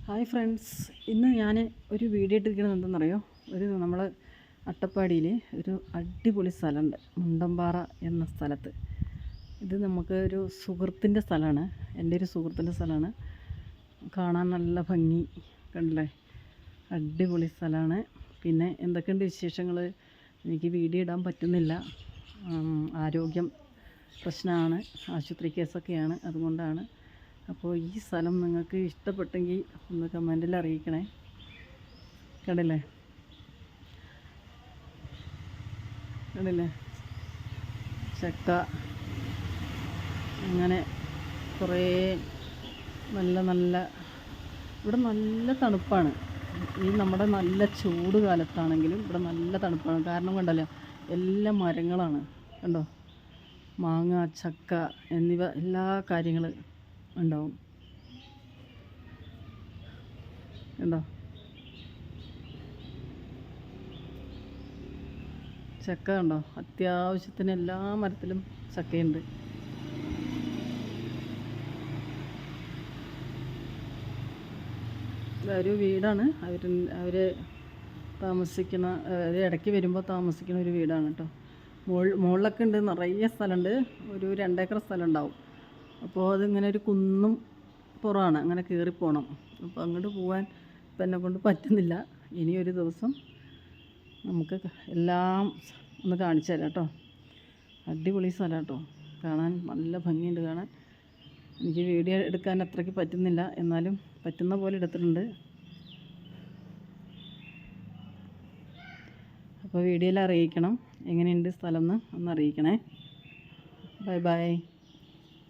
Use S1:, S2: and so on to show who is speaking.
S1: Hi friends, ഇന്ന് ഞാൻ ഒരു വീഡിയോ ഇട്ടിരിക്കുന്നത് എന്തെന്നറിയോ? നമ്മൾ അട്ടപ്പാടിയിൽ ഒരു അടിപൊളി സ്ഥലമുണ്ട്, മുണ്ടമ്പാറ എന്ന സ്ഥലത്ത്. ഇത് നമുക്ക് ഒരു സുഹൃത്തിൻ്റെ സ്ഥലമാണ്, എൻ്റെ ഒരു സുഹൃത്തിൻ്റെ സ്ഥലമാണ്. കാണാൻ നല്ല ഭംഗി, കണ്ടില്ലേ? അടിപൊളി സ്ഥലമാണ്. പിന്നെ എന്തൊക്കെയുണ്ട് വിശേഷങ്ങൾ? എനിക്ക് വീഡിയോ ഇടാൻ പറ്റുന്നില്ല, ആരോഗ്യം പ്രശ്നമാണ്, ആശുപത്രി കേസൊക്കെയാണ്, അതുകൊണ്ടാണ്. അപ്പോൾ ഈ സ്ഥലം നിങ്ങൾക്ക് ഇഷ്ടപ്പെട്ടെങ്കിൽ ഒന്ന് കമൻറ്റിൽ അറിയിക്കണേ. കണ്ടില്ലേ കണ്ടില്ലേ ചക്ക, അങ്ങനെ കുറേ നല്ല നല്ല, ഇവിടെ നല്ല തണുപ്പാണ്. ഈ നമ്മുടെ നല്ല ചൂട് കാലത്താണെങ്കിലും ഇവിടെ നല്ല തണുപ്പാണ്. കാരണം കണ്ടല്ലോ, എല്ലാ മരങ്ങളാണ്, കണ്ടോ? മാങ്ങ, ചക്ക എന്നിവ എല്ലാ കാര്യങ്ങളും ഉണ്ടാവും, കണ്ടോ? ചക്ക കണ്ടോ? അത്യാവശ്യത്തിന് എല്ലാ മരത്തിലും ചക്കയുണ്ട്. ഒരു വീടാണ്, അവർ താമസിക്കുന്ന, ഇടയ്ക്ക് വരുമ്പോൾ താമസിക്കുന്ന ഒരു വീടാണ് കേട്ടോ. മുകളിലൊക്കെ ഉണ്ട്, നിറയെ സ്ഥലമുണ്ട്, ഒരു 2 ഏക്കർ സ്ഥലം ഉണ്ടാവും. അപ്പോൾ അതിങ്ങനെ ഒരു കുന്നും പുറമാണ്, അങ്ങനെ കയറിപ്പോകണം. അപ്പോൾ അങ്ങോട്ട് പോകാൻ ഇപ്പം എന്നെക്കൊണ്ട് പറ്റുന്നില്ല. ഇനി ഒരു ദിവസം നമുക്ക് എല്ലാം ഒന്ന് കാണിച്ചു തരാം കേട്ടോ. അടിപൊളി സ്ഥലം കേട്ടോ, കാണാൻ നല്ല ഭംഗിയുണ്ട് കാണാൻ. എനിക്ക് വീഡിയോ എടുക്കാൻ അത്രയ്ക്ക് പറ്റുന്നില്ല, എന്നാലും പറ്റുന്ന പോലെ എടുത്തിട്ടുണ്ട്. അപ്പോൾ വീഡിയോയിൽ അറിയിക്കണം എങ്ങനെയുണ്ട് സ്ഥലം എന്ന്, ഒന്ന് അറിയിക്കണേ. Bye bye.